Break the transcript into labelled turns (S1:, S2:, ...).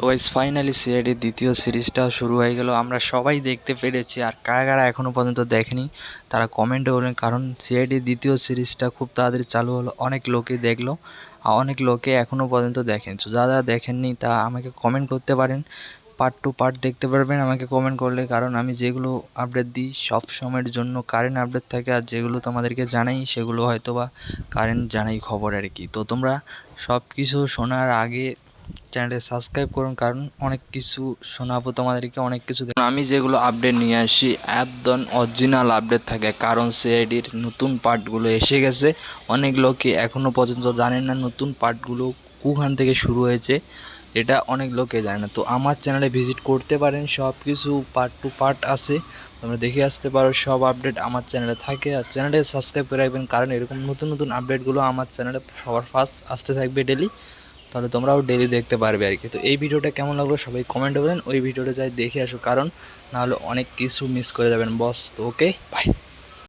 S1: তো guys finally সিআইডির দ্বিতীয় সিরিজটাও শুরু হয়ে গেল। আমরা সবাই দেখতে পেরেছি, আর কারা কারা এখনও পর্যন্ত দেখেনি তারা কমেন্টে বলেন, কারণ সিআইডির দ্বিতীয় সিরিজটা খুব তাড়াতাড়ি চালু হলো, অনেক লোকে দেখলো আর অনেক লোকে এখনও পর্যন্ত দেখেন। তো যারা দেখেননি তা আমাকে কমেন্ট করতে পারেন, পার্ট টু পার্ট দেখতে পারবেন আমাকে কমেন্ট করলে, কারণ আমি যেগুলো আপডেট দিই সব সময়ের জন্য কারেন্ট আপডেট থাকে, আর যেগুলো তোমাদেরকে জানাই সেগুলো হয়তো বা কারেন্ট জানাই খবর আর কি। তো তোমরা সব কিছু শোনার আগে চ্যানেলটি সাবস্ক্রাইব করুন, কারণ অনেক কিছু শোনাবো তোমাদেরকে, অনেক কিছু আমি যেগুলো আপডেট নিয়ে আসি একদম অরিজিনাল আপডেট থাকে, কারণ সিআইডির নতুন পার্টগুলো এসে গেছে। অনেক লোকে এখনও পর্যন্ত জানেন না নতুন পার্টগুলো কোখান থেকে শুরু হয়েছে, এটা অনেক লোকে জানে না। তো আমার চ্যানেলে ভিজিট করতে পারেন, সব কিছু পার্ট টু পার্ট আছে, তোমরা দেখে আসতে পারো। সব আপডেট আমার চ্যানেলে থাকে, আর চ্যানেলটি সাবস্ক্রাইব করে রাখবেন, কারণ এরকম নতুন নতুন আপডেটগুলো আমার চ্যানেলে সবার ফার্স্ট আসতে থাকবে ডেলি, তাহলে তোমরাও ডেলি দেখতে পারবে আর কি। তো এই ভিডিওটা কেমন লাগলো সবাই কমেন্টে বলেন, ওই ভিডিওটা যাই দেখে আসো, কারণ নাহলে অনেক কিছু মিস করে যাবেন বস। তো ওকে, বাই।